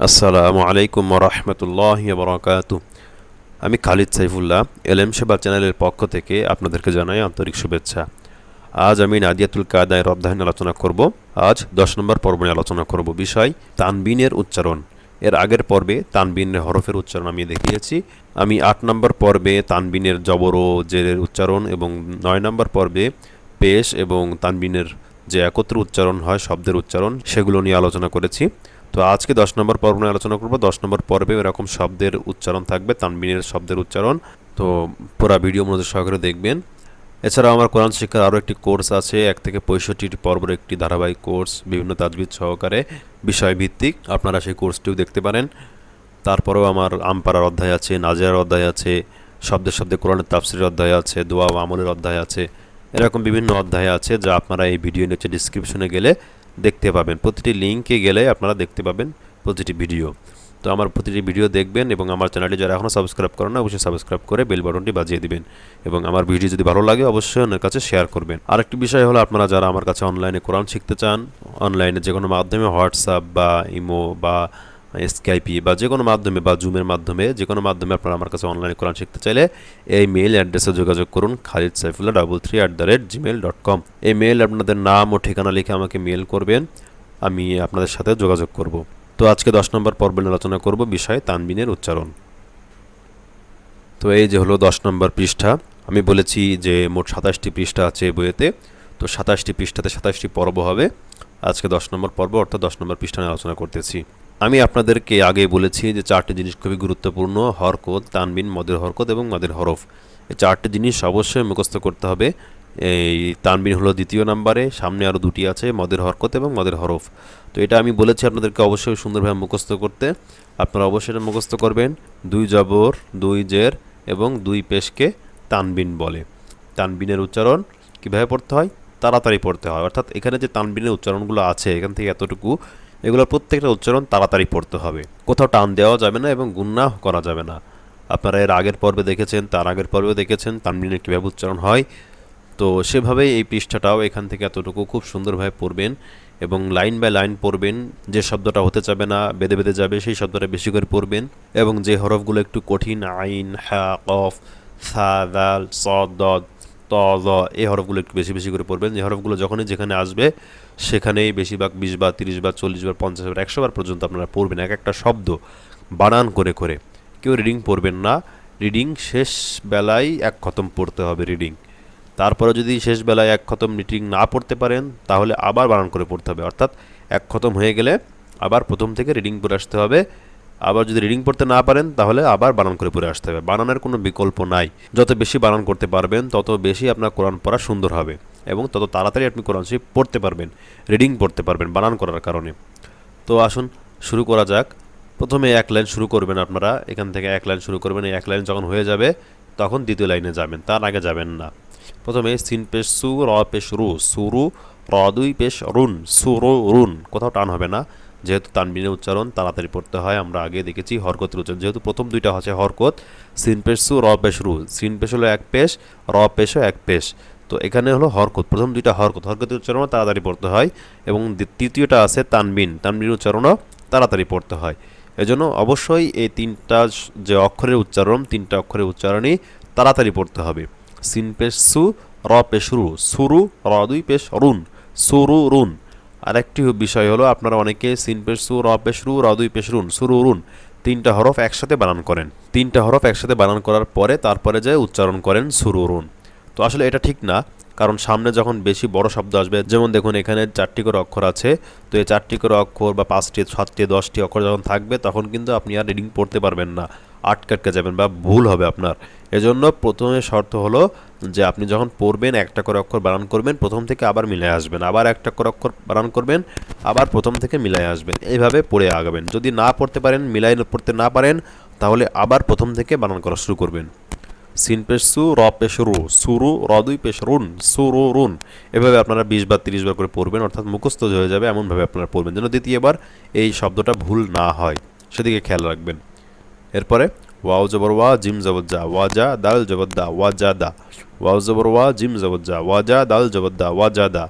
আসসালামু আলাইকুম ওরহমতুল্লাহি ওবরাকাতুহু। আমি খালিদ সাইফুল্লাহ এলএম সেবা চ্যানেলের পক্ষ থেকে আপনাদেরকে জানাই আন্তরিক শুভেচ্ছা। আজ আমি নাদিয়াতুল কাদায়ের অধ্যায় নিয়ে আলোচনা করব। আজ 10 নম্বর পর্ব নিয়ে আলোচনা করব। বিষয় তানবিনের উচ্চারণ। এর আগের পর্বে তানবিনের হরফের উচ্চারণ আমি দেখিয়েছি। আমি 8 নম্বর পর্বে তানবিনের জবর ও জেরের উচ্চারণ এবং 9 নম্বর পর্বে পেশ এবং তানবিনের যে একত্র উচ্চারণ হয় শব্দের উচ্চারণ সেগুলো নিয়ে আলোচনা করেছি। তো আজকে 10 নম্বর পর্ব নিয়ে আলোচনা করব। 10 নম্বর পর্বে এরকম শব্দের উচ্চারণ থাকবে, তানবিনের শব্দের উচ্চারণ। তো পুরো ভিডিও মনোযোগ সহকারে দেখবেন। এছাড়াও আমার কোরআন শিক্ষার আরও একটি কোর্স আছে, 1 থেকে 65 পর্বের একটি ধারাবাহিক কোর্স, বিভিন্ন তাজবিদ সহকারে বিষয়ভিত্তিক। আপনারা সেই কোর্সটিও দেখতে পারেন। তারপরেও আমার আমপাড়ার অধ্যায় আছে, নাজিয়ার অধ্যায় আছে, শব্দে শব্দে কোরআনের তাফসিরের অধ্যায় আছে, দোয়া ও আমলের অধ্যায় আছে। এরকম বিভিন্ন অধ্যায় আছে যা আপনারা এই ভিডিও নিচে ডিসক্রিপশনে গেলে দেখতে পাবেন। প্রতিটি লিঙ্কে গেলে আপনারা দেখতে পাবেন প্রতিটি ভিডিও। তো আমার প্রতিটি ভিডিও দেখবেন এবং আমার চ্যানেলটি যারা এখনও সাবস্ক্রাইব করেন না অবশ্যই সাবস্ক্রাইব করে বেল বাটনটি বাজিয়ে দিবেন এবং আমার ভিডিও যদি ভালো লাগে অবশ্যই অন্যের কাছে শেয়ার করবেন। আরেকটি বিষয় হলো, আপনারা যারা আমার কাছে অনলাইনে কোরআন শিখতে চান, অনলাইনে যে কোনো মাধ্যমে হোয়াটসঅ্যাপ বা ইমো বা স্কাইপি বা যে কোনো মাধ্যমে বা জুমের মাধ্যমে যে কোনো মাধ্যমে আপনারা আমার কাছে অনলাইনে কোরআন শিখতে চাইলে এই মেইল অ্যাড্রেসে যোগাযোগ করুন, khalidsaifullah33@gmail.com। এই মেইল আপনাদের নাম ও ঠিকানা লিখে আমাকে মেইল করবেন, আমি আপনাদের সাথে যোগাযোগ করব। তো আজকে 10 নম্বর পর্বে আলোচনা করব বিষয় তানবিনের উচ্চারণ। তো এই যে হলো 10 নম্বর পৃষ্ঠা। আমি বলেছি যে মোট 27টি পৃষ্ঠা আছে এই বইয়েতে। তো 27টি পৃষ্ঠাতে 27টি পর্ব হবে। আজকে 10 নম্বর পর্ব অর্থাৎ 10 নম্বর পৃষ্ঠা নিয়ে আলোচনা করতেছি। আমি আপনাদেরকে আগে বলেছি যে 4টি জিনিস খুবই গুরুত্বপূর্ণ: হরকত, তানবিন, মদের হরকত এবং মদের হরফ। এই 4টি জিনিস অবশ্যই মুখস্থ করতে হবে। এই তানবিন হলো দ্বিতীয় নম্বরে, সামনে আরও 2টি আছে, মদের হরকত এবং মদের হরফ। তো এটা আমি বলেছি আপনাদেরকে অবশ্যই সুন্দরভাবে মুখস্থ করতে। আপনারা অবশ্যই এটা মুখস্থ করবেন। 2 জবর, 2 জের এবং 2 পেশকে তানবিন বলে। তানবিনের উচ্চারণ কীভাবে পড়তে হয়? তাড়াতাড়ি পড়তে হয়। অর্থাৎ এখানে যে তানবিনের উচ্চারণগুলো আছে এখান থেকে এতটুকু, এগুলোর প্রত্যেকটা উচ্চারণ তাড়াতাড়ি পড়তে হবে। কোথাও টান দেওয়া যাবে না এবং গুণনা করা যাবে না। আপনারা এর আগের পর্বে দেখেছেন, তার আগের পর্বে দেখেছেন তানবিনের কীভাবে উচ্চারণ হয়। তো সেভাবেই এই পৃষ্ঠাটাও এখান থেকে এতটুকু খুব সুন্দরভাবে পড়বেন এবং লাইন বাই লাইন পড়বেন। যে শব্দটা হতে যাবে না, বেঁধে বেঁধে যাবে, সেই শব্দটা বেশি করে পড়বেন এবং যে হরফগুলো একটু কঠিন, আইন, হা, কফ, সা, দাল, সদ, দদ, ত, জ, এই হরফগুলো একটু বেশি বেশি করে পড়বেন। যে হরফগুলো যখনই যেখানে আসবে সেখানেই বেশিরভাগ 20 বার, 30 বার, 40 বার, 50 বার, 100 বার পর্যন্ত আপনারা পড়বেন এক একটা শব্দ বানান করে করে। কেউ রিডিং পড়বেন না। রিডিং শেষ বেলায় 1 খতম পড়তে হবে রিডিং। তারপরে যদি শেষ বেলায় 1 খতম রিডিং না পড়তে পারেন তাহলে আবার বানান করে পড়তে হবে। অর্থাৎ 1 খতম হয়ে গেলে আবার প্রথম থেকে রিডিং পড়ে আসতে হবে। আবার যদি রিডিং পড়তে না পারেন তাহলে আবার বানান করে পড়ে আসতে হবে। বানানের কোনো বিকল্প নাই। যত বেশি বানান করতে পারবেন তত বেশি আপনার কোরআন পড়া সুন্দর হবে এবং তত তাড়াতাড়ি আপনি কোরআন শরীফ পড়তে পারবেন, রিডিং পড়তে পারবেন বানান করার কারণে। তো আসুন শুরু করা যাক। প্রথমে 1 লাইন শুরু করবেন, আপনারা এখান থেকে 1 লাইন শুরু করবেন। এই 1 লাইন যখন হয়ে যাবে তখন দ্বিতীয় লাইনে যাবেন, তার আগে যাবেন না। প্রথমে সিন পেশ সু, র পেশ রু, সুরু, র 2 পেশ রুন, সুরু রুন। কোথাও টান হবে না, যেহেতু তানবিনের উচ্চারণ তাড়াতাড়ি পড়তে হয়। আমরা আগে দেখেছি হরকতের উচ্চারণ, যেহেতু প্রথম 2টা হচ্ছে হরকত, সিন পেশ সু, র পেশ রু। সিন পেশ হলো 1 পেশ, র পেশও 1 পেশ। তো এখানে হলো হরকত, প্রথম 2টা হরকত, হরকতের উচ্চারণও তাড়াতাড়ি পড়তে হয় এবং তৃতীয়টা আছে তানবিন, তানবিনের উচ্চারণও তাড়াতাড়ি পড়তে হয়। এজন্য অবশ্যই এই 3টা যে অক্ষরের উচ্চারণ, 3টা অক্ষরের উচ্চারণই তাড়াতাড়ি পড়তে হবে। সিন পেশ সু, র পেশ রু, সুরু, র 2 পেশ রুন, সুরু রুন। আরেকটি বিষয় হলো, আপনারা অনেকে সিন পেশ সু, র পেশ রু, র 2 পেশ রুন, সুরু রুন 3টা হরফ একসাথে বানান করেন। 3টা হরফ একসাথে বানান করার পরে তারপরে যায় উচ্চারণ করেন সুরু রুন। তো আসলে এটা ঠিক না, কারণ সামনে যখন বেশি বড় শব্দ আসবে, যেমন দেখুন এখানে 4টি করে অক্ষর আছে। তো এই 4টি করে অক্ষর বা 5টি, 7টি, 10টি অক্ষর যখন থাকবে তখন কিন্তু আপনি আর রিডিং পড়তে পারবেন না, আটকে যাবেন বা ভুল হবে আপনার। এজন্য প্রথমে শর্ত হলো যে আপনি যখন পড়বেন 1টা করে অক্ষর বানান করবেন, প্রথম থেকে আবার মিলায় আসবেন, আবার 1টা করে অক্ষর বানান করবেন, আবার প্রথম থেকে মিলায় আসবেন, এইভাবে পড়ে আগাবেন। যদি না পড়তে পারেন, মিলাই পড়তে না পারেন, তাহলে আবার প্রথম থেকে বানান করা শুরু করবেন। সিন পেশ সু, র পেশ রু, সুরু, র 2 পেশ রুন, সুরু রুন। এভাবে আপনারা 20 বার 30 বার করে পড়বেন, অর্থাৎ মুখস্থ হয়ে যাবে এমনভাবে আপনারা পড়বেন যেন দ্বিতীয়বার এই শব্দটা ভুল না হয়, সেদিকে খেয়াল রাখবেন। এরপরে ওয়াও জবর ওয়া, জিম জবর জা, ওয়াজা, দাল জবর দা, ওয়াজা দা। ওয়াও জবর ওয়া, জিম জবর জা, ওয়াজা, দাল জবর দা, ওয়াজা দা।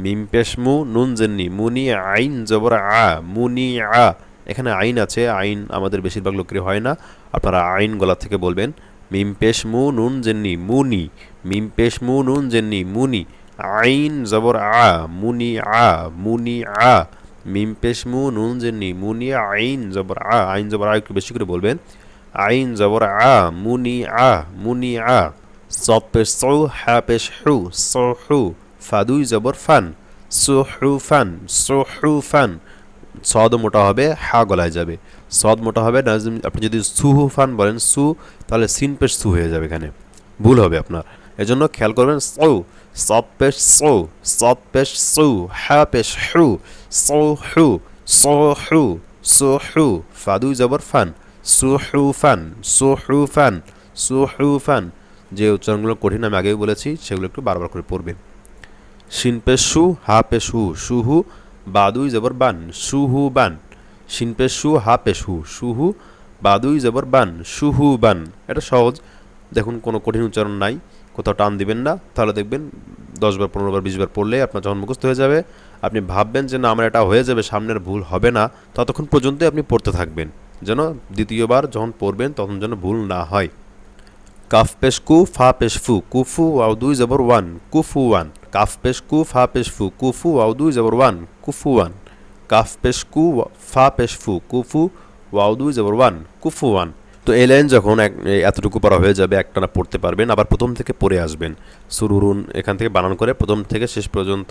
মিম পেশ মু, নুন জেন্নি, মুনি, আইন জবর আ, মুনি আ। এখানে আইন আছে, আইন আমাদের বেশিরভাগ লোকেরই হয় না, আপনারা আইন গলা থেকে বলবেন। মিম পেশ মু নুন জেন্নি মুনি, মিম পেশ মু নুন জেন্নি মুনি, আইন জবর আ মুনি আ মুনি আ, মিম পেশ মু নুন জেন্নি মুনি আইন জবর আ, আইন জবর আ একটু বেশি করে বলবেন। আইন জবর আ মুনি আ মুনি আ, صاد পেশ সৌ, হা পেশ হু, সহু, ফাদুই জবর ফান, সুহুফান সুহুফান। সদ মোটা হবে, হা গলায় যাবে, সদ মোটা হবে না। আপনি যদি সুহুফান বলেন সু, তাহলে সিন পেশ সু হয়ে যাবে, এখানে ভুল হবে আপনার। এজন্য খেয়াল করবেন সৌ, সদ পেশ সৌ, সদ পেশ সু, হা পেশ হু, সহু সহু সহু, ফাদুই জবর ফান, সুহুফান সুহুফান সুহুফান। যে উচ্চারণগুলো কঠিন আমি আগেই বলেছি, সেগুলো একটু বারবার করে পড়বেন। শিন পেশ সু, হা পেশ হু, সুহু, বাদুই জবর বান, সুহু বান। শিন পেশ সু, হা পেশ হু, সুহু, বাদুই জবর বান, সুহু বান। এটা সহজ, দেখুন কোনো কঠিন উচ্চারণ নাই, কোথাও টান দিবেন না, তাহলে দেখবেন 10 বার 15 বার 20 বার পড়লে আপনার যখন মুখস্থ হয়ে যাবে, আপনি ভাববেন যে না আমার এটা হয়ে যাবে, সামনের ভুল হবে না, ততক্ষণ পর্যন্তই আপনি পড়তে থাকবেন, যেন দ্বিতীয়বার যখন পড়বেন তখন যেন ভুল না হয়। কাফ পেশ কু, ফা পেশ ফু, কুফু ওয়াও দুই জবর ওয়ান, কুফু ওয়ান। কাফ পেশ কু, ফা পেশ ফু, কুফু ওয়াও দুই জবর ওয়ান, কুফু ওয়ান। কাফ পেশ কু, ফা পেশ ফু, কুফু ওয়াও দুই জবর ওয়ান, কুফু ওয়ান। তো এই লাইন যখন এতটুকু পড়া হয়ে যাবে, একটানা পড়তে পারবেন, আবার প্রথম থেকে পড়ে আসবেন। সুরুরুন এখান থেকে বানান করে প্রথম থেকে শেষ পর্যন্ত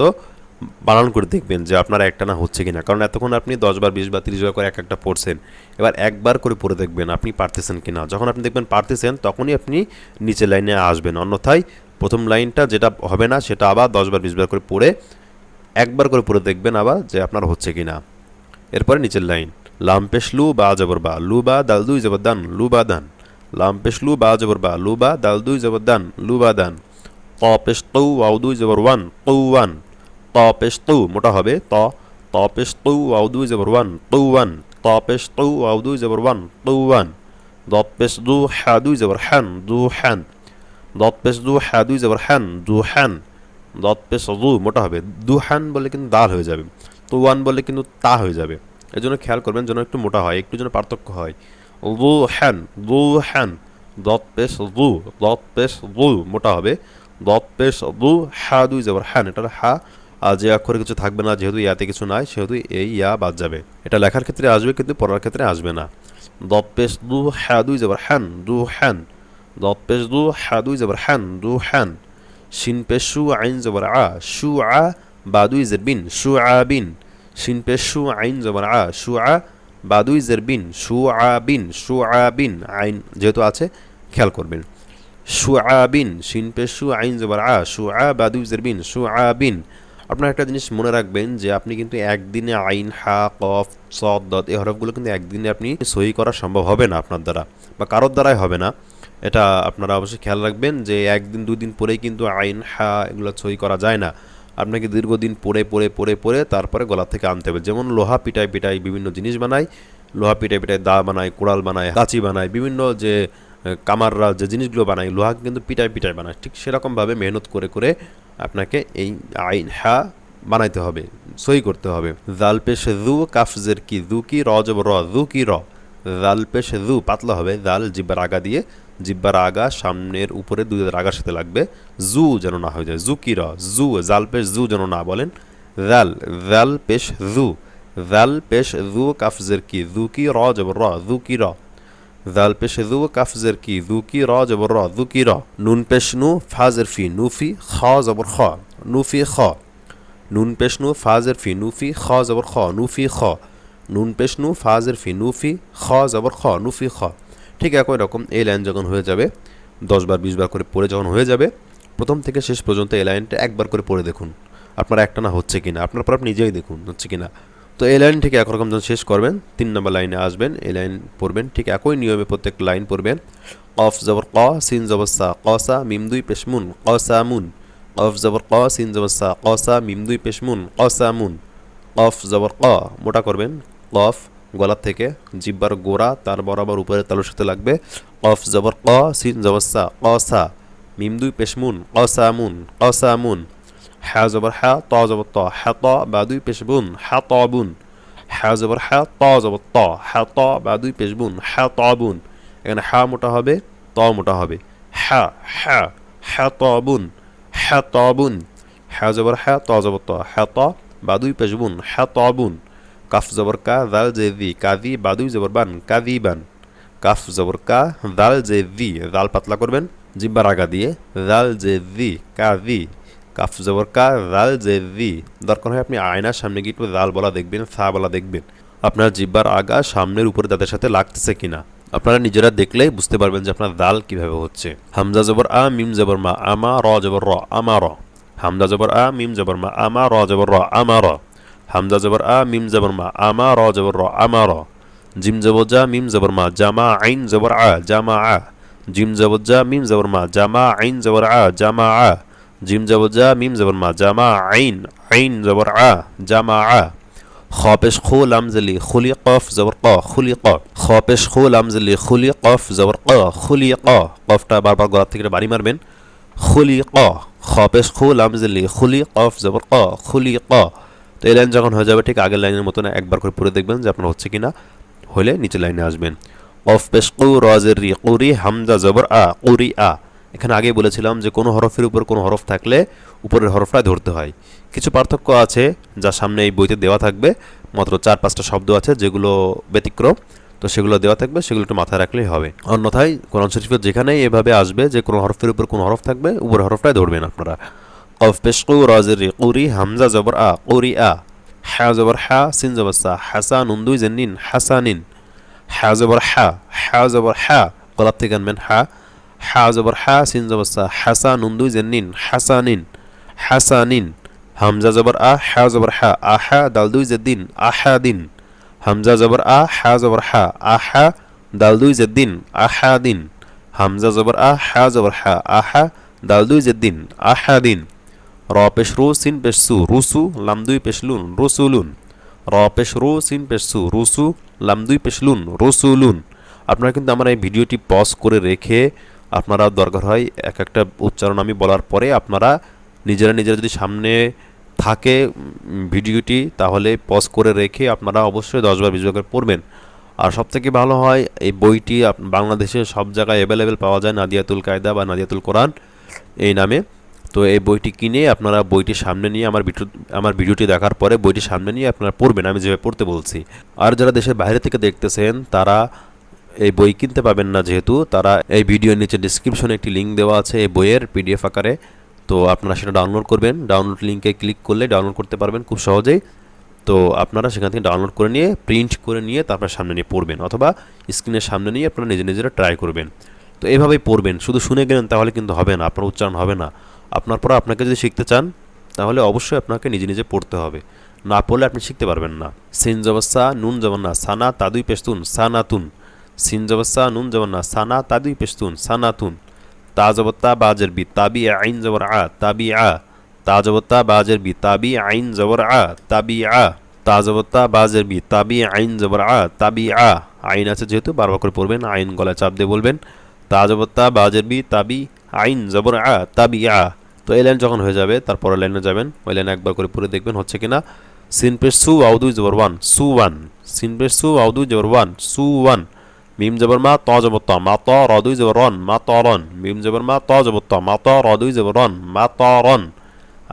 বানান করে দেখবেন যে আপনার একটানা হচ্ছে কিনা, কারণ এতক্ষণ আপনি 10 বার 20 বার 30 বার করে একটা পড়ছেন, এবার একবার করে পড়ে দেখবেন আপনি পারতেছেন কিনা। যখন আপনি দেখবেন পারতেছেন, তখনই আপনি নিচের লাইনে আসবেন, অন্যথায় প্রথম লাইনটা যেটা হবে না সেটা আবার 10 বার 20 বার করে পড়ে একবার করে পড়ে দেখবেন আবার যে আপনার হচ্ছে কিনা। এরপরে নিচের লাইন, লাম পেশ লু বা জবর বা, লু বা দাল দুই জবর দান, লু বা দান। লাম পেশ লু বা জবর বা, লু বা দাল দুই জবর দান, লু বা দান। ত পেশ তৌ ওয়াও দুই জবর ওয়ান, তৌ ওয়ান। ত পেশ তৌ মোটা হবে, ত পেশ তৌ ওয়াও দুই জবর ওয়ান, তৌ ওয়ান। ত পেশ তৌ ওয়াও দুই জবর ওয়ান, তৌ ওয়ান। দত পেশ দু, হা দুই জবর হান, দু হান। দত পেশ দু, হা দুই জবর হান, দু হান। দত পেশ দু মোটা হবে, দু হান বলে কিন্তু দাল হয়ে যাবে, তো ওয়ান বলে কিন্তু তা হয়ে যাবে। এই জন্য খেয়াল করবেন যেন একটু মোটা হয়, একটু যেন পার্থক্য হয়। দু হ্যান, দু হ্যান। দত পেশ দু, দত পেশ দু মোটা হবে, দত পেশ দু, হা দুই জবর হ্যান। এটার হা আর যে অক্ষরে কিছু থাকবে না, যেহেতু ইয়াতে কিছু নাই সেহেতু এই ইয়া বাদ যাবে। এটা লেখার ক্ষেত্রে আসবে কিন্তু পড়ার ক্ষেত্রে আসবে না। দত পেশ দু, হা দুই জবর হ্যান, দু হ্যান। দত পেশ দু, হা দুই জবর হ্যান, দু হ্যান। শিন পেশ শু, আইন জবর আ, শু আ, বা দুই জের বিন, শু আ বিন। শিন পেশ শু, আইন জবর আ, শু আ, বা দুই জের বিন, শু আ বিন, শু আ বিন। আইন যেহেতু আছে খেয়াল করবেন। শু আ বিন, শিন পেশ শু, আইন জবর আ, শু আ, বা দুই জের বিন, শু আ বিন। আপনার একটা জিনিস মনে রাখবেন যে আপনি কিন্তু একদিনে আইন, হা, কফ, সদ, দত এই হরফগুলো কিন্তু একদিনে আপনি সহি করা সম্ভব হবে না আপনার দ্বারা, বা কারোর দ্বারাই হবে না। এটা আপনারা অবশ্যই খেয়াল রাখবেন যে একদিন দুদিন পরেই কিন্তু আইন, হা এগুলো সহি করা যায় না। আপনাকে দীর্ঘদিন পড়ে পড়ে পড়ে পড়ে তারপরে গলা থেকে আনতে হবে। যেমন লোহা পিটায় পিটায় বিভিন্ন জিনিস বানায়, লোহা পিটায় পিটায় দা বানায়, কোড়াল বানায়, কাঁচি বানায়, বিভিন্ন যে কামাররা যে জিনিসগুলো বানায় লোহা কিন্তু পিটায় পিটায় বানায়, ঠিক সেরকমভাবে মেহনত করে করে আপনাকে এই আইন, হা বানাইতে হবে, সহি করতে হবে। জাল পেশ জু, কাফজের কি, জু কি, র জবর র, জু কি র। জাল পেশ জু পাতলা হবে, জাল জিব্বার আগা দিয়ে, জিব্বার আগা সামনের উপরে দুই আগার সাথে লাগবে, জু যেন না হয়ে যায়, জু কি র, জু। জাল পেশ জু যেন না বলেন, জাল, জাল পেশ জু। জাল পেশ জু, কাফজের কি, জু কি, র জবর র, জু কি র। জাল পেশ জু, কাফজের কি, জু কি, র জবর র, জু কি র। নুন পেশ নু, ফাজের ফি, নুফি, খ জবর খ, নুফি খ। নুন পেশ নু, ফাজের ফি, নুফি, খ জবর খ, নুফি খ। নুন পেশ নু, ফাজের ফি, নুফি, খ জবর খ, নুফি খ। ঠিক একই রকম এই লাইন যখন হয়ে যাবে, 10 বার 20 বার করে পড়ে যখন হয়ে যাবে, প্রথম থেকে শেষ পর্যন্ত এই লাইনটা একবার করে পড়ে দেখুন আপনার একটানা হচ্ছে কিনা, আপনার পর আপনি নিজেই দেখুন হচ্ছে কিনা। তো এই লাইন থেকে একরকম যখন শেষ করবেন, 3 নম্বর লাইনে আসবেন, এই লাইন পড়বেন, ঠিক একই নিয়মে প্রত্যেক লাইন পড়বেন। কফ জবর ক, সিন জবর সা, কসা মিম দুই পেশ মুন, কসামুন। কফ জবর ক, সিন জবর সা, কসা মিম দুই পেশ মুন, কসামুন। কফ জবর ক মোটা করবেন, কফ গলা থেকে জিব্বার গোড়া তার বরাবর উপরে তালুর সাথে লাগবে। কফ জবর ক, সিন জবর সা, কসা মিম দুই পেশ মুন, কসামুন, কসামুন। হা জবর হা, ত জবর ত, হা ত, বা দুই পেশ বুন, হা ত বুন। হা জবর হা, ত জবর ত, হা ত বা দুই পেশ বুন, হা ত বুন। এখানে হা মোটা হবে, ত মোটা হবে। হা হা হা ত বুন, হা ত বুন। হা জবর হা, ত জবর ত, হা ত বা দুই পেশ বুন, হা ত বুন। কাফ জবর কা, দাল জেদি, কাদি বা দুই জবর বান, কাদি বান। কাফ জবর কা, দাল জেদি, দাল পাতলা করবেন জিব্বার আগা দিয়ে, দাল জেদি, কাদি। কাফ জবর কা, দাল জেদি। দরকার হয় আপনি আয়নার সামনে গিয়ে একটু দাল বলা দেখবেন, সা বলা দেখবেন আপনার জিব্বার আগা সামনের উপরে দাঁতের সাথে লাগতেছে কিনা। আপনারা নিজেরা দেখলেই বুঝতে পারবেন যে আপনার দাল কিভাবে হচ্ছে। হামজা জবর আ, মিম জবর মা, আমা, র জবর র, আমা র। হামজা জবর আ, মিম জবর মা, আমা, র জবর র, আমা র। হামজা জবর আ, মিম জবর মা, আমা, র জবর র, আমা র। জিম জবর জা, মিম জবর মা, জামা, আইন জবর আ, জামা আ। জিম জবর জা, মিম জবর মা, জামা, আইন জবর আ, জামা আ। জিম জবর জা, মিম জবর মা, জামা, আইন, আইন জবর আ, জামা আ। খ পেশ খু, লাম জেলি, খুলি, কফ জবর ক, খুলি ক। খ পেশ খু, লাম জেলি, খুলি, কফ জবর ক, খুলি ক। কফটা বারবার গলার থেকে বাড়ি মারবেন। খুলি ক। খ পেশ খু, লাম জেলি, খুলি, কফ জবর ক, খুলি ক। তো এই লাইন যখন হয়ে যাবে ঠিক আগের লাইনের মতন একবার করে পড়ে দেখবেন যে আপনার হচ্ছে কিনা। হলে নিচের লাইনে আসবেন। কফ পেশ কু, রজের রি, কুরি, হামজা জবর আ, কুরি আ। এখানে আগে বলেছিলাম যে কোনো হরফের উপর কোনো হরফ থাকলে উপরের হরফটা ধরতে হয়। কিছু পার্থক্য আছে যা সামনে এই বইতে দেওয়া থাকবে, মাত্র 4-5টা শব্দ আছে যেগুলো ব্যতিক্রম, তো সেগুলো দেওয়া থাকবে, সেগুলো একটু মাথায় রাখলেই হবে। অন্যথায় কোরআন শরীফের যেখানেই এভাবে আসবে যে কোনো হরফের উপর কোনো হরফ থাকবে উপরের হরফটাই ধরবেন আপনারা। কফ পেশ কু, রজের রি, কুরি, হামজা জবর আ, কুরি আ। হা জবর হা, সিন জবর সা, হাসা, নুন দুই জেন, হাসানিন। হা জবর হা, হা জবর হা, গলার থেকে আনবেন হা। হা জবর হা, সিন জবর সা, হাসা, নুন দুই জেন, হাসানিন, হাসানিন। হামজা জবর আ, হা জবর হা, আহা, দাল দুই জেদ্দিন, আহাদিন। হামজা জবর আ, হা জবর হা, আহা, দাল দুই জেদ্দিন, আহাদিন। হামজা জবর আ, হা জবর হা, আহা, দাল দুই জেদ্দিন, আহাদিন। র পেশ রু, সিন পেশ সু, রুসু, লাম দুই পেশ লুন, রুসুলুন। র পেশ রু, সিন পেশ সু, রুসু, লাম দুই পেশ লুন, রুসুলুন। আপনারা কিন্তু আমার এই ভিডিওটি পজ করে রেখে আপনারা দরকার হয় এক একটা উচ্চারণ আমি বলার পরে আপনারা নিজেরা যদি সামনে থাকে ভিডিওটি, তাহলে পজ করে রেখে আপনারা অবশ্যই 10 বার 20 বার পড়বেন। আর সবথেকে ভালো হয় এই বইটি বাংলাদেশের সব জায়গায় অ্যাভেলেবেল পাওয়া যায়, নাদিয়াতুল কায়দা বা নাদিয়াতুল কোরআন এই নামে। তো এই বইটি কিনে আপনারা বইটি সামনে নিয়ে আমার ভিডিওটি দেখার পরে বইটি সামনে নিয়ে আপনারা পড়বেন আমি যেভাবে পড়তে বলছি। আর যারা দেশের বাইরে থেকে দেখতেছেন তারা এই বই কিনতে পাবেন না, যেহেতু তারা এই ভিডিওর নিচে ডিসক্রিপশনে একটি লিঙ্ক দেওয়া আছে এই বইয়ের পিডিএফ আকারে, তো আপনারা সেটা ডাউনলোড করবেন। ডাউনলোড লিঙ্কে ক্লিক করলে ডাউনলোড করতে পারবেন খুব সহজেই। তো আপনারা সেখান থেকে ডাউনলোড করে নিয়ে প্রিন্ট করে নিয়ে তারপর সামনে নিয়ে পড়বেন, অথবা স্ক্রিনের সামনে নিয়ে আপনারা নিজেরা ট্রাই করবেন। তো এভাবেই পড়বেন, শুধু শুনে গেলেন তাহলে কিন্তু হবে না, আপনার উচ্চারণ হবে না। আপনার পর আপনাকে যদি শিখতে চান তাহলে অবশ্যই আপনাকে নিজে পড়তে হবে, না পড়লে আপনি শিখতে পারবেন না। সিন জবসা, নুন জবন্না, সানা তাদুই পেস্তুন, সানাতুন। সিন জবসা, নুন জবন্না, সানা তাদুই পেস্তুন, সানাতুন। তা জবত্তা, বাজের বি, তাবি আইন জবর আ, তাবি আ। তা জবত্তা, বাজের বি, তাবি আইন জবর আ, তাবি আ। তা জবত্তা, বাজের বি, তাবি আইন জবর আ, তাবি আ। আইন আছে যেহেতু বারবার করে পড়বেন, আইন গলায় চাপ দিয়ে বলবেন। তা জবত্তা, বাজের বি, তাবি আইন জবর আ, তাবি আ। তো এই লাইন যখন হয়ে যাবে তারপরে লাইনে যাবেন, ওই লাইনে একবার করে পড়ে দেখবেন হচ্ছে কিনা। সিন পেশ সু, আউদুই জবর ওয়ান, সু ওয়ান। সিন পেশ সু, আউদুই জবর ওয়ান, সু ওয়ান। মিম জবর মা, ত জবর ত, মা ত, রদুই জবর রন, মা ত রন। মিম জবর মা, ত জবর ত, মা ত, রদুই জবর রন, মা ত রন।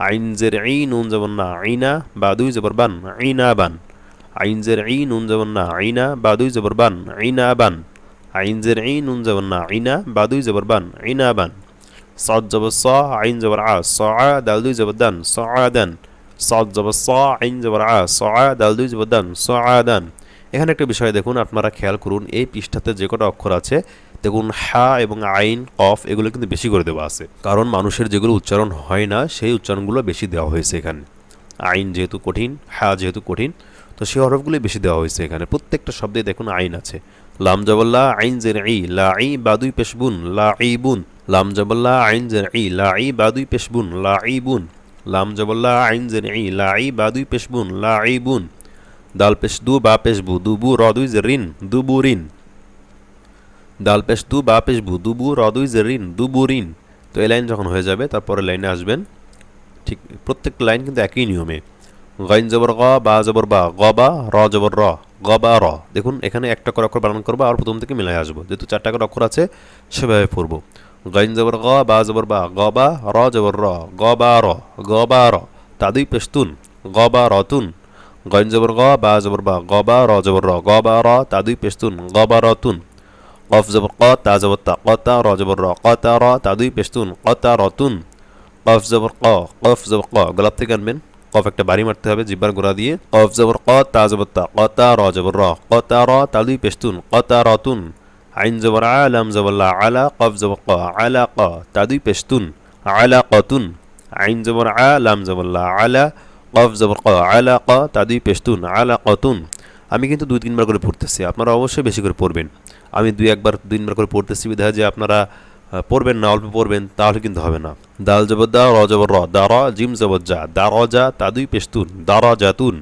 আইন জের ই, নুন জবর না, আইনা, বাদুই জবর বান, আইনা বান। আইন জের ই, নুন জবর না, আইনা, বাদুই জবর বান, আইনা বান। আইন জের ই, নুন জবর না, আইনা, বাদুই জবর বান, আইনা বান। صاد জবর স, আইন জবর আ, সআ, দাল দুই জবর দান, সআদান। صاد জবর স, আইন জবর আ, সআ, দাল দুই জবর দান, সআদান। এখানে একটা বিষয় দেখুন, আপনারা খেয়াল করুন এই পৃষ্ঠাতে যে কটা অক্ষর আছে দেখুন, হা এবং আইন, কফ এগুলো কিন্তু বেশি করে দেওয়া আছে, কারণ মানুষের যেগুলো উচ্চারণ হয় না সেই উচ্চারণগুলো বেশি দেওয়া হয়েছে এখানে। আইন যেহেতু কঠিন, হা যেহেতু কঠিন, তো সেই হরফগুলোই বেশি দেওয়া হয়েছে এখানে। প্রত্যেকটা শব্দে দেখুন আইন আছে। লাম জবল্লা, আইন জের ই, লা ই বাদুই পেশবুন, লা ই বুন। লাম জবল্লা, আইন জের ই, লা ই বাদুই পেশবুন, লা ই বুন। লাম জবল্লা, আইন জের ই, লা ই বাদুই পেশবুন, লা ই বুন। দাল পেশ দু, বা পেশ বু, দুবু, রদুই জের রিন, দুবুরিন। দাল পেশ দু, বা পেশ বু, দুবু, রদুই জের রিন, দুবুরিন। তো এই লাইন যখন হয়ে যাবে তারপরে লাইনে আসবেন, ঠিক প্রত্যেকটা লাইন কিন্তু একই নিয়মে। গাইন জবর গ বা জবর বা গবা র জবর র গবা র। দেখুন এখানে একটা করে অক্ষর বানান করবো আর প্রথম থেকে মিলাই আসবো, যেহেতু 4টা করে অক্ষর আছে সেভাবে পড়বো। গাইন জবর গ বা জবর বা গবা র জবর র গবা র গবা র তাদুই পেশতুন গবা রতুন। গাইন জবর গ বা জবর বা গবা র জবর র গবা র তাদুই পেশতুন গবা রতুন। কফ জবর ক তা জবর তা কতা র জবর র কতা র তাদুই পেশতুন কতা রতুন। কফ জবর ক কফ জবর ক গলাপ থেকে আনবেন, কফ একটা বাড়ি মারতে হবে জিব্বার গোড়া দিয়ে। কফ জবর ক তা জবর তা কতা র জবর র কতা র তাদুই পেশতুন কতা রতুন। আইন জবর আ লাম জবর লা আলা কফ জবর ক আলা ক তাদুই পেশতুন আলা কতুন। আইন জবর আ লাম জবর লা আলা কফ জবর ক আলা ক তাদুই পেশতুন আলা কতুন। আমি কিন্তু 2-3 বার করে পড়তেছি, আপনারা অবশ্যই বেশি করে পড়বেন। আমি 2-1-3 বার করে পড়তেছি বিধায় যে আপনারা পড়বেন না, অল্প পড়বেন তাহলে কিন্তু হবে না। দাল জবর দা র জবর র দা র জিম জবর যা দা র যা তাদুই পেশতুন দা র জাতুন।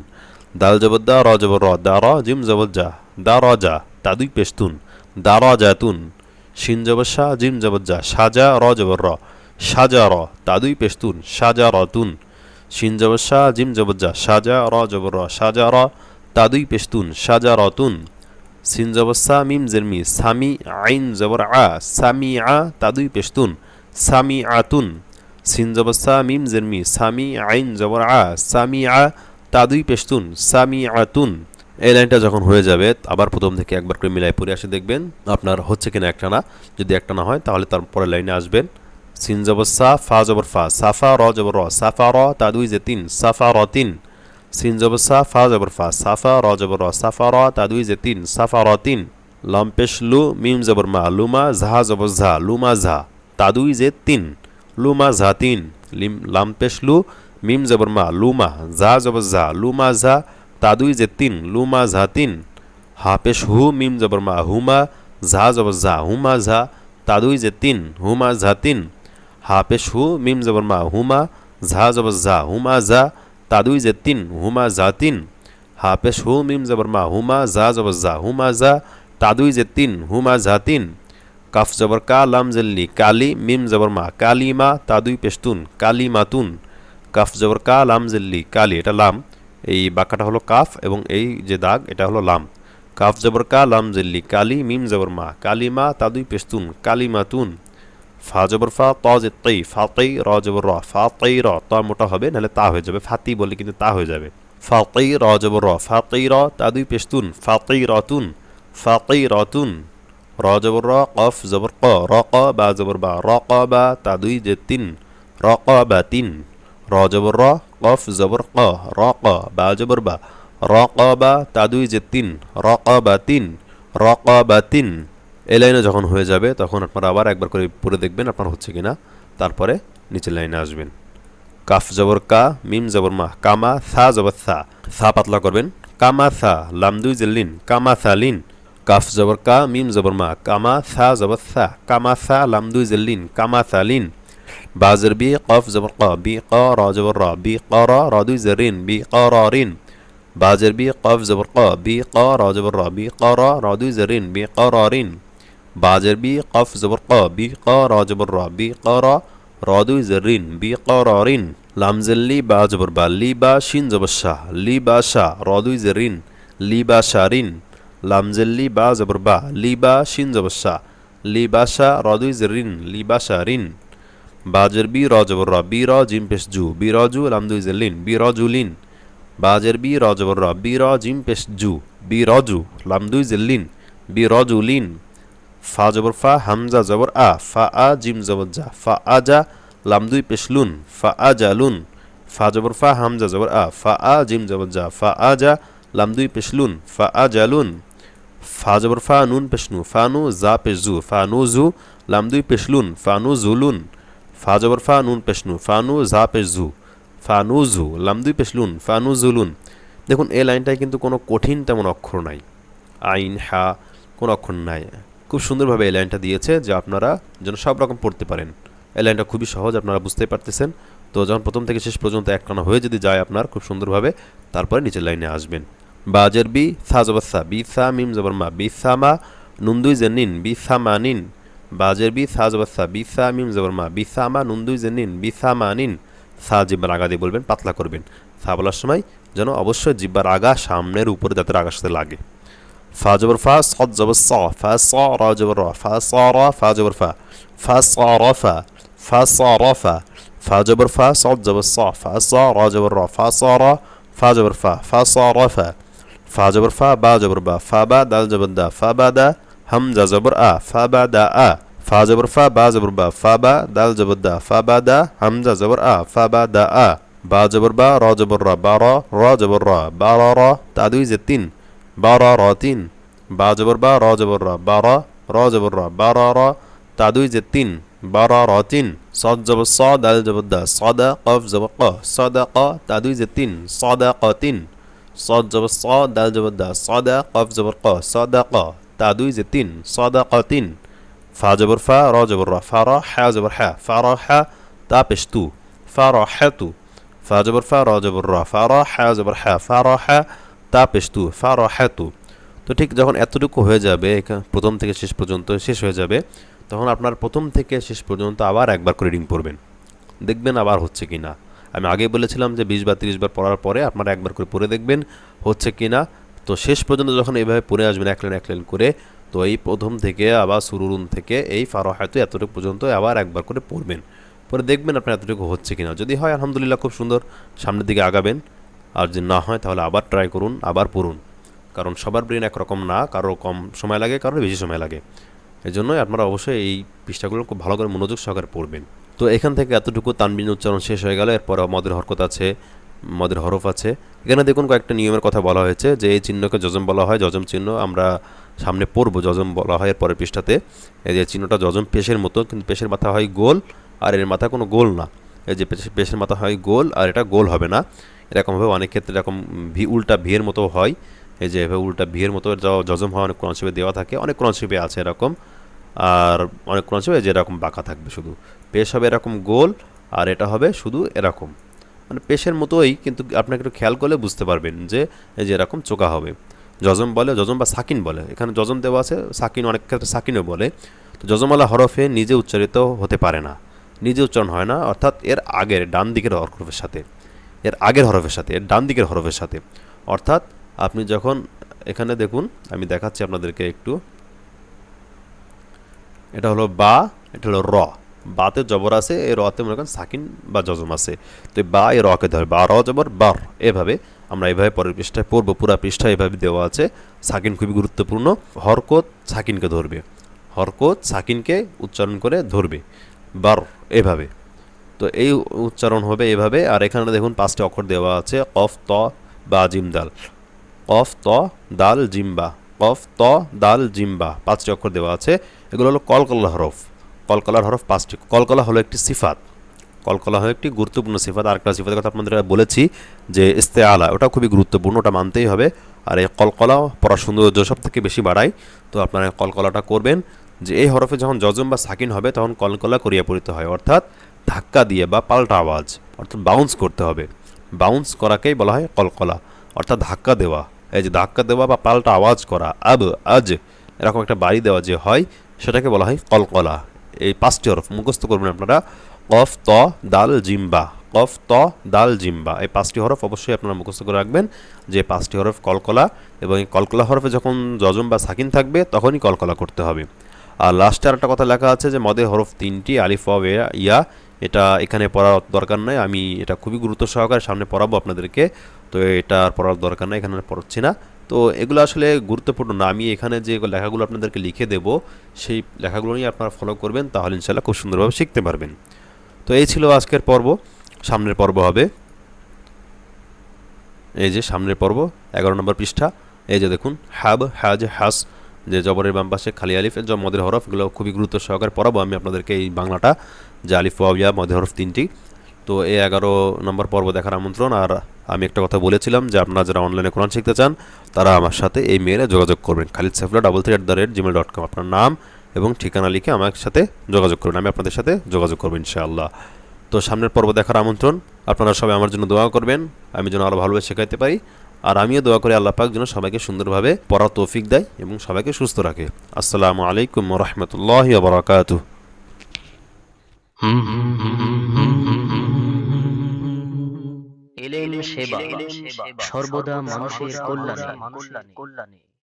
দাল জবর দা র জবর র দা র জিম জবর যা দা র যা তাদুই পেশতুন দা র জাতুন। শিন জবর শা জিম জবর যা সাজা র জবর র সাজা র তাদুই পেশতুন সাজা রতুন। শিন জবর শা জিম জবর যা সাজা র জবর র সাজা র তাদুই পেশতুন সাজা রতুন। সিন জবর সা মিম জেরমি সামি আইন জবর আ সামি আ তাদুই পেশতুন সামি আতুন। সিন জবর সা মিম জেরমি সামি আইন জবর আ সামি আ তাদুই পেশতুন সামি আতুন। এই লাইনটা যখন হয়ে যাবে আবার প্রথম থেকে একবার করে মিলাই পড়ে আসে দেখবেন আপনার হচ্ছে কিনা একটা না। যদি একটা না হয় তাহলে তারপরে লাইনে আসবেন। সিন জবর সা ফা জবর ফা সাফা র জবর র সাফা র তাদুই যে তিন সাফা রতিন। সিন জবর সা ফা জবর ফা সাফা র জবর র সাফা র তাদুই যে তিন সাফা রতিন। লাম পেশ লু মিম জবর মা লুমা ঝা জবর ঝা লুমা ঝা তাদুই যে তিন লুমা ঝা তিন। লাম পেশ লু মিম জবর মা লুমা ঝা জবর ঝা লুমা ঝা তাদুই যে তিন লুমা ঝা তিন। হা পেশ হু মিম জবর মা হুমা ঝা জবর ঝা হুমা ঝা তাদুই যে তিন হুমা ঝা তিন। হা পেশ হু মিম জবর মা হুমা ঝা জবর ঝা হুমা ঝা তাদুই যে তিন হুমা ঝা তিন। হা পেশ হু মিম জবর মা হুমা ঝা জবর ঝা হুমা ঝা তাদুই যে তিন হুমা ঝা তিন। কাফ জবর কা লাম জেল্লি কালি মিম জবর মা কালিমা তাদুই পেশতুন কালিমাতুন। কাফ জবর কা লাম জেল্লি কালি, এটা লাম, এই বাক্যটা হলো কাফ এবং এই যে দাগ এটা হলো লাম। কাফ জবর কা লাম জেল্লি কালি মিম জবর মা কালিমা তাদুই পেশতুন কালিমাতুন। ফা জবর ফা ত যে তৈ ফা তৈ র জবর র ফা তৈ র ত মোটা হবে নাহলে তা হয়ে যাবে, ফাতি বলে কিন্তু তা হয়ে যাবে। ফা তৈ র জবর র ফা তৈ র তাদুই পেশতুন ফা তৈ রতুন ফা তৈ রতুন। র জবর র কফ জবর ক র ক বা জবর বা র ক বা তাদুই যে তিন র ক বা তিন। র জবর র কফ জবর ক র ক বা জবর বা র ক বা তাদুই যে তিন র ক বা তিন র ক বা তিন। এই লাইনে যখন হয়ে যাবে তখন আপনারা আবার একবার করে পড়ে দেখবেন আপনার হচ্ছে কিনা, তারপরে নিচের লাইনে আসবেন। কাফ জবর কা মিম জবর মা কামা সা জবর সা সা পাতলা করবেন কামা সা লাম দুই জেল্লিন কামা সা লিন। কাফ জবর কা মিম জবর মা কামা সা জবর সা কামা সা লাম দুই জেল্লিন কামা সা লিন। বাজর বি কফ জবর ক বি ক র জবর র বি ক র র দুই জেরিন বি ক র রিন। বাজর বি কফ জবর ক বি ক র জবর র বি ক র র দুই জেরিন বি ক র রিন। বাজর বি কফ জবর ক বি ক র জবর র বি ক র র দুই জেরিন বি ক র রিন। লাম জেল্লি বা জবর বা লি বা শিন জবর শাহ লি বা শাহ র দুই জেরিন লি বা শারিন। লাম জেল্লি বা জবর বা লি বা শিন জবর শাহ লি বা শাহ র দুই জেরিন লি বা শারিন। বাজর বি র জবর র বি র জিম পেশ জু বি র জু লাম দুই জেলিন বি র জুলিন। বাজর বি র জবর র বি র জিম পেশ জু বি র জু লাম দুই জেলিন বি র জুলিন। ফা জবর ফা হামজা জবর আ ফা আ জিম জবর যা ফা আ যা লাম দুই পেশলুন ফা আ জালুন। ফা জবর ফা হামজা জবর আ ফা আ জিম জবর যা ফা আ যা লাম দুই পেশলুন ফা আ জালুন। ফা জবর ফা নুন পেশনু ফা নু জা পেশ জু ফা নু জু লাম দুই পেশলুন ফা নু জুলুন। ফা জবর ফা নুন পেশনু ফা নু জা পেশ জু ফা নু জু লাম দুই পেশলুন ফা নু জুলুন। দেখুন এই লাইনটায় কিন্তু কোনো কঠিন তেমন অক্ষর নাই, আইন হা কোনো অক্ষর নাই। খুব সুন্দরভাবে এই লাইনটা দিয়েছে যে আপনারা যেন সব রকম পড়তে পারেন। এই লাইনটা খুবই সহজ, আপনারা বুঝতেই পারতেছেন। তো যখন প্রথম থেকে শেষ পর্যন্ত একটানা হয়ে যদি যায় আপনার খুব সুন্দরভাবে, তারপরে নিচের লাইনে আসবেন। বাজের বি সা জবর সা বি সা মিম জবর মা বি সা মা নুন দুই যে নিন বি সা মা নিন। বাজের বি সা জবর সা বি সা মিম জবর মা বি সা মা নুন দুই যে নিন বি সা মা নিন। সা জিব্বার আগা দিয়ে বলবেন, পাতলা করবেন। সা বলার সময় যেন অবশ্যই জিহ্বার আগা সামনের উপরে দাঁতের আগার সাথে লাগে। ফা জবর ফা, সদ জবর স, ফা স, র জবর র, ফা স র, ফা জবর ফা, ফা স র ফা, ফা স র ফা, ফা জবর ফা, সদ জবর স, ফা স, র জবর র, ফা স র, ফা জবর ফা, ফা স র ফা, ফা জবর ফা, বা জবর বা, ফা বা, দাল জবর দা, ফা বা দা, হামজা জবর আ, ফা বা দা আ, ফা জবর ফা, বা জবর বা, ফা বা, দাল জবর দা, ফা বা দা, হামজা জবর আ, ফা বা দা আ, বা জবর বা, র জবর র, বা র, র জবর র, বা র র, তা দুই যে তিন, বা র র তিন, বা জবর বা, র জবর র, বা র, র জবর র, বা র র, তা দুই যে তিন, বা র র তিন, সদ জবর স, দাল জবর দা, সদা কফ জবর ক, সদা ক, তা দুই যে তিন, সদা ক তিন, সদ জবর স, দাল জবর দা, সদা কফ জবর ক, সদা ক, তা দুই যে তিন, সদা ক তিন, ফা জবর ফা, র জবর র, ফা র, হা জবর হা, ফা র হা, তা পেশ তু, ফা র হা তু, ফা জবর ফা, র জবর র, ফা র, হা জবর হা, ফা র হা, তা পেশ তু, ফা র হা তু। তো ঠিক যখন এতটুকু হয়ে যাবে, প্রথম থেকে শেষ পর্যন্ত শেষ হয়ে যাবে, তখন আপনার প্রথম থেকে শেষ পর্যন্ত আবার একবার করে রিডিং পড়বেন, দেখবেন আবার হচ্ছে কি না। আমি আগে বলেছিলাম যে 20 বা 30 বার পড়ার পরে আপনারা একবার করে পড়ে দেখবেন হচ্ছে কি না। তো শেষ পর্যন্ত যখন এইভাবে পড়ে আসবেন এক লাইন করে, তো এই প্রথম থেকে আবার সুরুরুন থেকে এই ফারাহাতু এতটুকু পর্যন্ত আবার একবার করে পড়বেন, পরে দেখবেন আপনার এতটুকু হচ্ছে কি না। যদি হয় আলহামদুলিল্লাহ খুব সুন্দর, সামনের দিকে আগাবেন। আর যদি না হয় তাহলে আবার ট্রাই করুন, আবার পড়ুন, কারণ সবার ব্রেন একরকম না, কারো কম সময় লাগে, কারো বেশি সময় লাগে। এই জন্যই আপনারা অবশ্যই এই পৃষ্ঠাগুলো খুব ভালো করে মনোযোগ সহকারে পড়বেন। তো এখান থেকে এতটুকু তানবিন উচ্চারণ শেষ হয়ে গেল। এরপর মদের হরকত আছে, মদের হরফ আছে। এখানে দেখুন কয়েকটা নিয়মের কথা বলা হয়েছে, যে এই চিহ্নকে যজম বলা হয়, যজম চিহ্ন আমরা সামনে পড়বো, যজম বলা হয় এর পরের পৃষ্ঠাতে। এই যে চিহ্নটা যজম পেশের মতো, কিন্তু পেশের মাথা হয় গোল, আর এর মাথা কোনো গোল না। এই যে পেশের মাথা হয় গোল, আর এটা গোল হবে না। এরকমভাবে অনেক ক্ষেত্রে এরকম উল্টা ভিয়ের মতো হয়। এই যে এভাবে উল্টা ভিয়ের মতো যজম হয়, অনেক কোরআন শরীফে দেওয়া থাকে, অনেক কোরআন শরীফে আছে এরকম। আর অনেক কোরআন শরীফে যে এরকম বাঁকা থাকবে, শুধু পেশ হবে এরকম গোল, আর এটা হবে শুধু এরকম, মানে পেশের মতোই, কিন্তু আপনাকে একটু খেয়াল করলে বুঝতে পারবেন যে এই যে এরকম চোকা হবে। যজম বলে, যজম বা সাকিন বলে, এখানে যজম দেওয়া আছে, সাকিন অনেক ক্ষেত্রে সাকিনও বলে। তো যজমওয়ালা হরফে নিজে উচ্চারিত হতে পারে না, নিজে উচ্চারণ হয় না, অর্থাৎ এর আগের ডান দিকের হরফের সাথে, এর আগের হরফের সাথে, এর ডান দিকের হরফের সাথে। অর্থাৎ আপনি যখন এখানে দেখুন, আমি দেখাচ্ছি আপনাদেরকে একটু, এটা হলো বা, এটা হলো র, বাতে জবর আছে, এই রতে মনে করেন সাকিন বা যজম আছে। তো বা এ রকে ধরে, বা র জবর বার, এভাবে আমরা এভাবে পরের পৃষ্ঠায় পড়বো। পুরা পৃষ্ঠা এভাবে দেওয়া আছে। সাকিন খুবই গুরুত্বপূর্ণ, হরকত সাকিনকে ধরবে, হরকত সাকিনকে উচ্চারণ করে ধরবে, বার এভাবে। তো এই উচ্চারণ হবে এভাবে। আর এখানে দেখুন 5টি অক্ষর দেওয়া আছে, কফ ত বা জিম দাল, কফ ত দাল জিম্বা, কফ ত দাল জিম্বা, 5টি অক্ষর দেওয়া আছে। এগুলো হলো কলকলা হরফ। কলকলার হরফ 5টি। কলকলা হলো একটি সিফাত, কলকলা হলো একটি গুরুত্বপূর্ণ সিফাত। আরেকটা সিফাতের কথা আপনাদের বলেছি যে ইস্তেআলা, ওটা খুবই গুরুত্বপূর্ণ, ওটা মানতেই হবে। আর এই কলকলা পড়ার সৌন্দর্য সব থেকে বেশি বাড়ায়। তো আপনারা কলকলাটা করবেন, যে এই হরফে যখন যজম বা সাকিন হবে তখন কলকলা করিয়া পড়িতে হয়, অর্থাৎ ধাক্কা দিয়ে বা পাল্টা আওয়াজ, অর্থাৎ বাউন্স করতে হবে। বাউন্স করাকেই বলা হয় কলকলা, অর্থাৎ ধাক্কা দেওয়া। এই যে ধাক্কা দেওয়া বা পাল্টা আওয়াজ করা, আব আজ এরকম একটা বাড়ি দেওয়া যে হয়, সেটাকে বলা হয় কলকলা। এই 5টি হরফ মুখস্থ করবেন আপনারা, কফ ত দাল জিম্বা, কফ ত দাল জিম্বা, এই 5টি হরফ অবশ্যই আপনারা মুখস্থ করে রাখবেন, যে 5টি হরফ কলকলা। এবং এই কলকলা হরফে যখন যজম বা সাকিন থাকবে তখনই কলকলা করতে হবে। আর লাস্টে আরেকটা কথা লেখা আছে যে মদের হরফ 3টি, আলিফ ওয়া ইয়া, এটা এখানে পড়ার দরকার নাই, আমি এটা খুবই গুরুত্ব সহকারে সামনে পড়াবো আপনাদেরকে। তো এটা আর পড়ার দরকার নাই, এখানে পড়ছি না। তো এগুলো আসলে গুরুত্বপূর্ণ না, আমি এখানে যে লেখাগুলো আপনাদেরকে লিখে দেব সেই লেখাগুলো নিয়ে আপনারা ফলো করবেন, তাহলে ইনশাআল্লাহ খুব সুন্দরভাবে শিখতে পারবেন। তো এই ছিল আজকের পর্ব। সামনের পর্ব হবে এই যে সামনের পর্ব 11 নম্বর পৃষ্ঠা। এই যে দেখুন হাব, হাজ, হাস, যে জবরের বাম পাশে খালি আলিফ, মদের হরফ, এগুলো খুবই গুরুত্ব সহকারে পড়াবো আমি আপনাদেরকে এই বাংলাটা, যে আলিফ ওয়া ইয়া মদের হরফ 3টি। তো এই 11 নম্বর পর্ব দেখার আমন্ত্রণ। আর আমি একটা কথা বলেছিলাম যে আপনারা যারা অনলাইনে কোরআন শিখতে চান তারা আমার সাথে এই মেইলে যোগাযোগ করবেন, khalidsaifullah33@gmail.com, আপনার নাম এবং ঠিকানা লিখে আমার সাথে যোগাযোগ করবেন, আমি আপনাদের সাথে যোগাযোগ করবো ইনশাআল্লাহ। তো সামনের পর্ব দেখার আমন্ত্রণ। আপনারা সবাই আমার জন্য দোয়া করবেন, আমি যেন আরও ভালোভাবে শেখাইতে পারি। আর আমিও দোয়া করি আল্লাহ পাক যেন সবাইকে সুন্দরভাবে পড়ার তৌফিক দেয় এবং সবাইকে সুস্থ রাখে। আসসালামু আলাইকুম ওয়া রাহমাতুল্লাহি ওয়া বারাকাতুহু। এলেম সেবা সর্বদা মানুষের কল্যাণে।